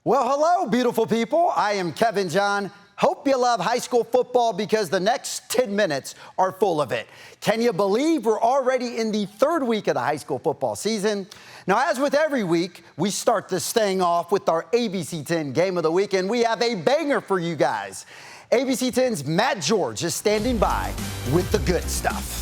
Well, hello, beautiful people. I am Kevin John. Hope you love high school football because the next 10 minutes are full of it. Can you believe we're already in the third week of the high school football season? Now, as with every week, we start this thing off with our ABC 10 Game of the Week, and we have a banger for you guys. ABC 10's Matt George is standing by with the good stuff.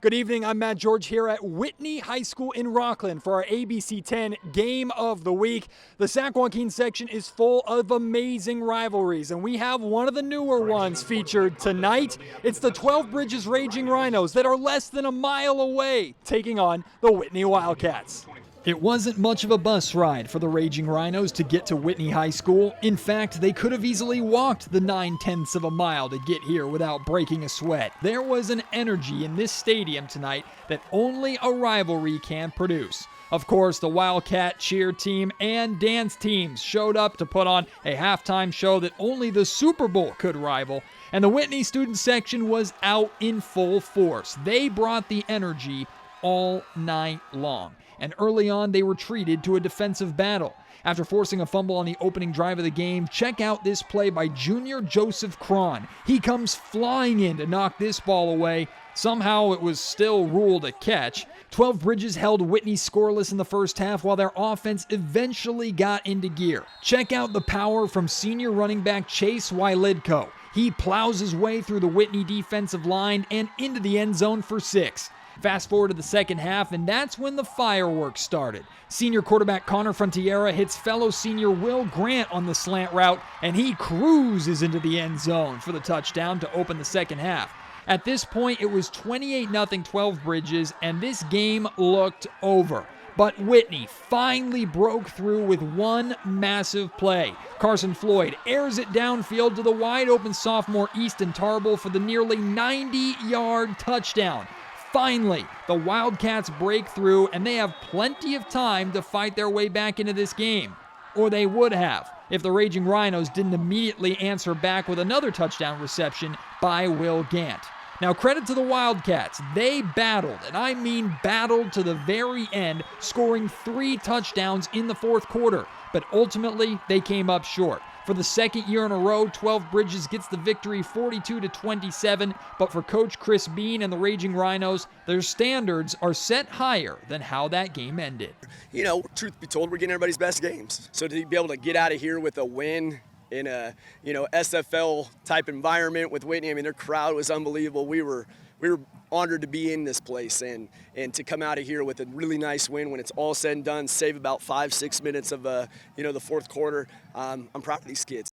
Good evening, I'm Matt George here at Whitney High School in Rockland for our ABC 10 Game of the Week. The Sac Joaquin section is full of amazing rivalries, and we have one of the newer ones featured tonight. It's the 12 Bridges Raging Rhinos that are less than a mile away, taking on the Whitney Wildcats. It wasn't much of a bus ride for the Raging Rhinos to get to Whitney High School. In fact, they could have easily walked the 9/10 of a mile to get here without breaking a sweat. There was an energy in this stadium tonight that only a rivalry can produce. Of course, the Wildcat cheer team and dance teams showed up to put on a halftime show that only the Super Bowl could rival. And the Whitney student section was out in full force. They brought the energy all night long. And early on, they were treated to a defensive battle. After forcing a fumble on the opening drive of the game, check out this play by junior Joseph Cron. He comes flying in to knock this ball away. Somehow it was still ruled a catch. 12 Bridges held Whitney scoreless in the first half while their offense eventually got into gear. Check out the power from senior running back Chase Wylidko. He plows his way through the Whitney defensive line and into the end zone for 6. Fast forward to the second half, and that's when the fireworks started. Senior quarterback Connor Frontiera hits fellow senior Will Grant on the slant route, and he cruises into the end zone for the touchdown to open the second half. At this point, it was 28-0 12 Bridges, and this game looked over. But Whitney finally broke through with one massive play. Carson Floyd airs it downfield to the wide-open sophomore Easton Tarble for the nearly 90-yard touchdown. Finally, the Wildcats break through, and they have plenty of time to fight their way back into this game. Or they would have, if the Raging Rhinos didn't immediately answer back with another touchdown reception by Will Gant. Now, credit to the Wildcats. They battled, and I mean battled to the very end, scoring 3 touchdowns in the fourth quarter. But ultimately, they came up short. For the second year in a row, 12 Bridges gets the victory 42-27, but for Coach Chris Bean and the Raging Rhinos, their standards are set higher than how that game ended. You know, truth be told, we're getting everybody's best games. So to be able to get out of here with a win in a, SFL type environment with Whitney, I mean, their crowd was unbelievable. We were honored to be in this place and to come out of here with a really nice win when it's all said and done, save about 5-6 minutes of the fourth quarter. I'm proud of these kids.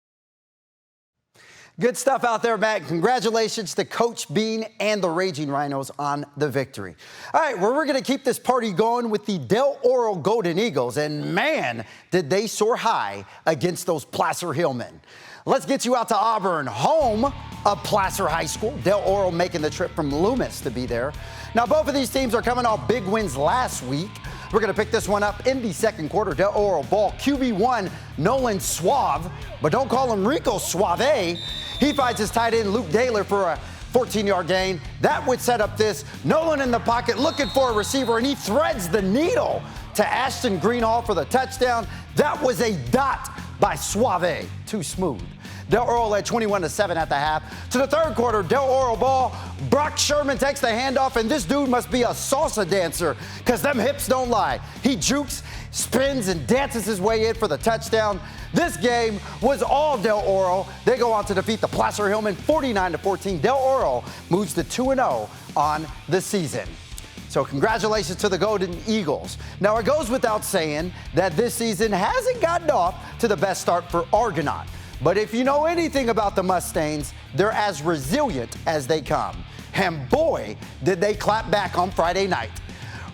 Good stuff out there, Matt. Congratulations to Coach Bean and the Raging Rhinos on the victory. All right, well, we're going to keep this party going with the Del Oro Golden Eagles, and man, did they soar high against those Placer Hillmen. Let's get you out to Auburn, home of Placer High School. Del Oro making the trip from Loomis to be there. Now, both of these teams are coming off big wins last week. We're going to pick this one up in the second quarter. Del Oro ball, QB1, Nolan Suave, but don't call him Rico Suave. He fights his tight end, Luke Daler, for a 14-yard gain. That would set up this. Nolan in the pocket looking for a receiver, and he threads the needle to Ashton Greenhall for the touchdown. That was a dot by Suave. Too smooth. Del Oro led 21-7 at the half. To the third quarter, Del Oro ball. Brock Sherman takes the handoff, and this dude must be a salsa dancer because them hips don't lie. He jukes, spins, and dances his way in for the touchdown. This game was all Del Oro. They go on to defeat the Placer Hillmen 49-14. Del Oro moves to 2-0 on the season. So congratulations to the Golden Eagles. Now, it goes without saying that this season hasn't gotten off to the best start for Argonaut. But if you know anything about the Mustangs, they're as resilient as they come. And boy, did they clap back on Friday night.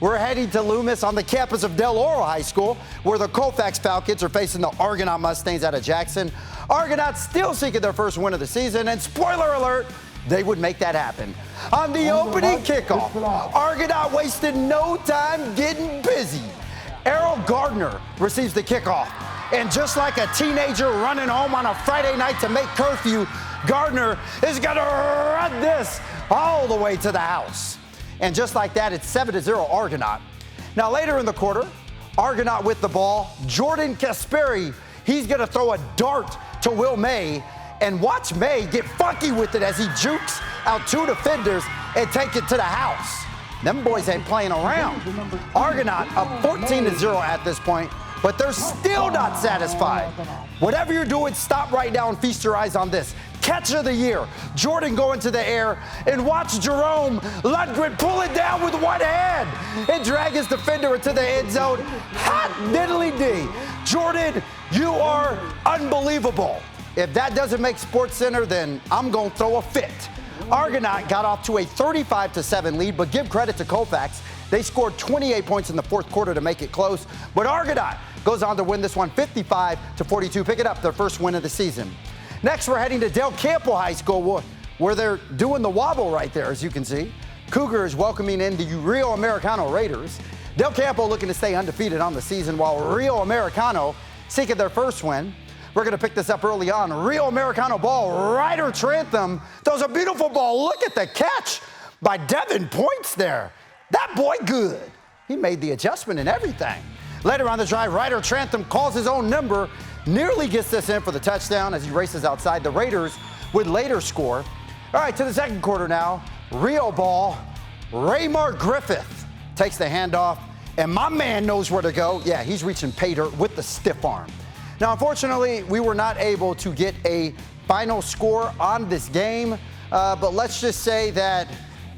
We're heading to Loomis on the campus of Del Oro High School, where the Colfax Falcons are facing the Argonaut Mustangs out of Jackson. Argonauts still seeking their first win of the season, and spoiler alert, they would make that happen. On the opening kickoff, Argonaut wasted no time getting busy. Errol Gardner receives the kickoff. And just like a teenager running home on a Friday night to make curfew, Gardner is going to run this all the way to the house. And just like that, it's 7-0 Argonaut. Now later in the quarter, Argonaut with the ball. Jordan Kasperi, he's going to throw a dart to Will May. And watch May get funky with it as he jukes out 2 defenders and take it to the house. Them boys ain't playing around. Argonaut up 14-0 at this point, but they're still not satisfied. Whatever you're doing, stop right now and feast your eyes on this. Catch of the year. Jordan going to the air, and watch Jerome Lundgren pull it down with one hand and drag his defender into the end zone. Hot diddly-dee. Jordan, you are unbelievable. If that doesn't make SportsCenter, then I'm going to throw a fit. Argonaut got off to a 35-7 lead, but give credit to Colfax. They scored 28 points in the fourth quarter to make it close. But Argonaut goes on to win this one 55-42, pick it up, their first win of the season. Next, we're heading to Del Campo High School, where they're doing the wobble right there, as you can see. Cougars welcoming in the Rio Americano Raiders. Del Campo looking to stay undefeated on the season, while Rio Americano seeking their first win. We're going to pick this up early on. Rio Americano ball, Ryder Trantham throws a beautiful ball. Look at the catch by Devin Points there. That boy good. He made the adjustment and everything. Later on the drive, Ryder Trantham calls his own number, nearly gets this in for the touchdown as he races outside. The Raiders would later score. All right, to the second quarter now. Rio ball, Raymar Griffith takes the handoff, and my man knows where to go. Yeah, he's reaching pay dirt with the stiff arm. Now, unfortunately, we were not able to get a final score on this game, but let's just say that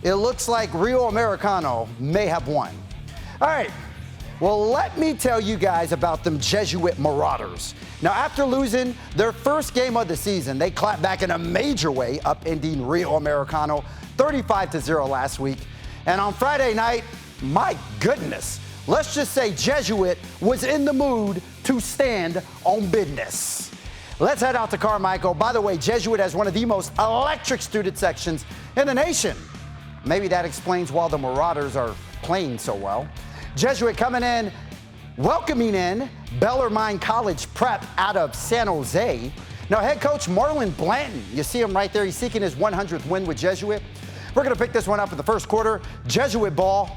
it looks like Rio Americano may have won. All right, well, let me tell you guys about them Jesuit Marauders. Now, after losing their first game of the season, they clapped back in a major way, upending Rio Americano 35-0 last week. And on Friday night, my goodness, let's just say Jesuit was in the mood to stand on business. Let's head out to Carmichael. By the way, Jesuit has one of the most electric student sections in the nation. Maybe that explains why the Marauders are playing so well. Jesuit coming in, welcoming in Bellarmine College Prep out of San Jose. Now, head coach Marlon Blanton, you see him right there. He's seeking his 100th win with Jesuit. We're going to pick this one up in the first quarter. Jesuit ball.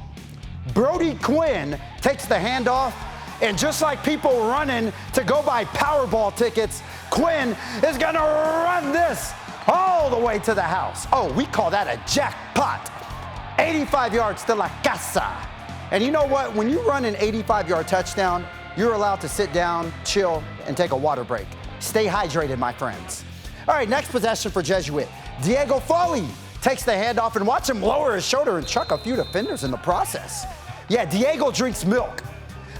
Brody Quinn takes the handoff, and just like people running to go buy Powerball tickets, Quinn is going to run this all the way to the house. Oh, we call that a jackpot. 85 yards to la casa. And you know what? When you run an 85-yard touchdown, you're allowed to sit down, chill, and take a water break. Stay hydrated, my friends. All right, next possession for Jesuit. Diego Foley takes the handoff, and watch him lower his shoulder and chuck a few defenders in the process. Yeah, Diego drinks milk.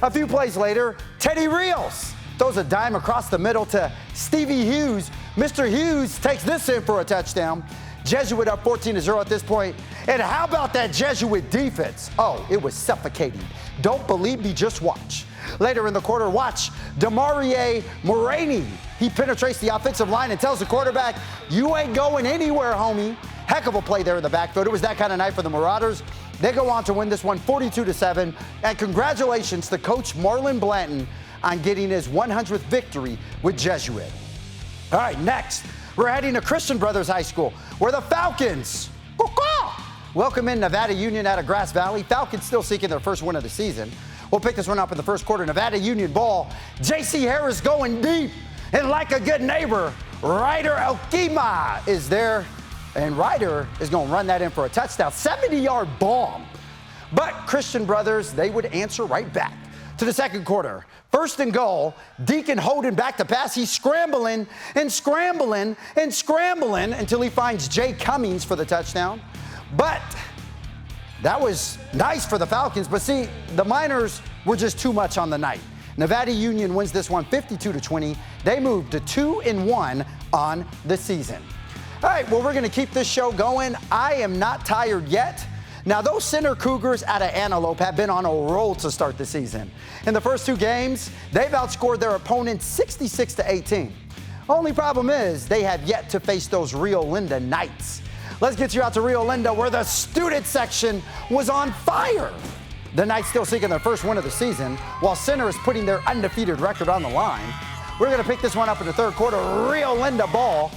A few plays later, Teddy Rios throws a dime across the middle to Stevie Hughes. Mr. Hughes takes this in for a touchdown. Jesuit up 14-0 at this point. And how about that Jesuit defense? Oh, it was suffocating. Don't believe me, just watch. Later in the quarter, watch Demarie Moraney. He penetrates the offensive line and tells the quarterback, "You ain't going anywhere, homie." Heck of a play there in the backfield. It was that kind of night for the Marauders. They go on to win this one 42-7. And congratulations to Coach Marlon Blanton on getting his 100th victory with Jesuit. All right, next, we're heading to Christian Brothers High School, where the Falcons welcome in Nevada Union out of Grass Valley. Falcons still seeking their first win of the season. We'll pick this one up in the first quarter. Nevada Union ball. J.C. Harris going deep. And like a good neighbor, Ryder Elkima is there. And Ryder is going to run that in for a touchdown. 70-yard bomb. But Christian Brothers, they would answer right back. To the second quarter. First and goal. Deacon holding back the pass. He's scrambling and scrambling and scrambling until he finds Jay Cummings for the touchdown. But that was nice for the Falcons. But see, the Miners were just too much on the night. Nevada Union wins this one 52-20. They move to 2-1 on the season. All right, well, we're going to keep this show going. I am not tired yet. Now, those Center Cougars out of Antelope have been on a roll to start the season. In the first two games, they've outscored their opponents 66-18. Only problem is they have yet to face those Rio Linda Knights. Let's get you out to Rio Linda, where the student section was on fire. The Knights still seeking their first win of the season, while Center is putting their undefeated record on the line. We're going to pick this one up in the third quarter. Rio Linda ball.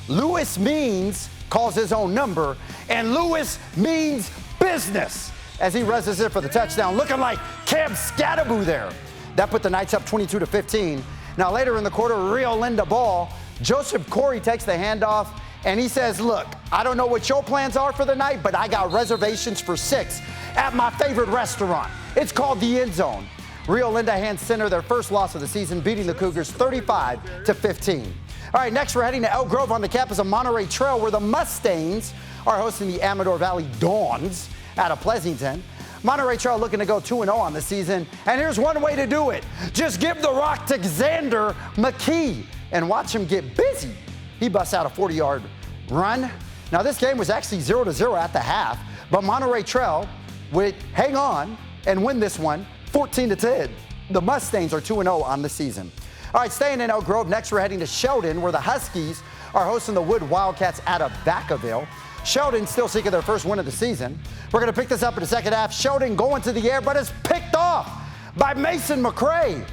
Lewis Means calls his own number, and Lewis means business as he rushes in for the touchdown, looking like Cam Scattaboo there. That put the Knights up 22-15. Now later in the quarter, Rio Linda ball. Joseph Corey takes the handoff, and he says, look, I don't know what your plans are for the night, but I got reservations for 6 at my favorite restaurant. It's called the End Zone. Rio Linda hands center their first loss of the season, beating the Cougars 35-15. All right, next we're heading to Elk Grove on the campus of Monterey Trail, where the Mustangs are hosting the Amador Valley Dawns out of Pleasanton. Monterey Trail looking to go 2-0 on the season, and here's one way to do it. Just give the rock to Xander McKee and watch him get busy. He busts out a 40-yard run. Now, this game was actually 0-0 at the half, but Monterey Trail would hang on and win this one 14-10. The Mustangs are 2-0 on the season. All right, staying in Elk Grove, next we're heading to Sheldon, where the Huskies are hosting the Wood Wildcats out of Vacaville. Sheldon still seeking their first win of the season. We're going to pick this up in the second half. Sheldon going to the air, but is picked off by Mason McCray.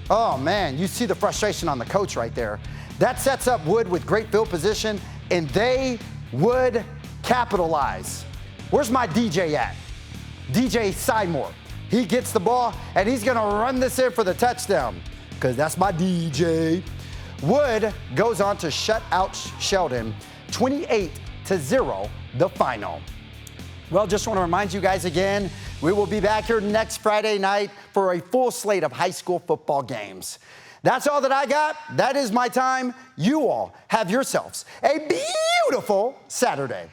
Oh, man, you see the frustration on the coach right there. That sets up Wood with great field position, and they would capitalize. Where's my DJ at? DJ Sidemore. He gets the ball, and he's going to run this in for the touchdown, because that's my DJ. Wood goes on to shut out Sheldon 28-0, the final. Well, just want to remind you guys again, we will be back here next Friday night for a full slate of high school football games. That's all that I got. That is my time. You all have yourselves a beautiful Saturday.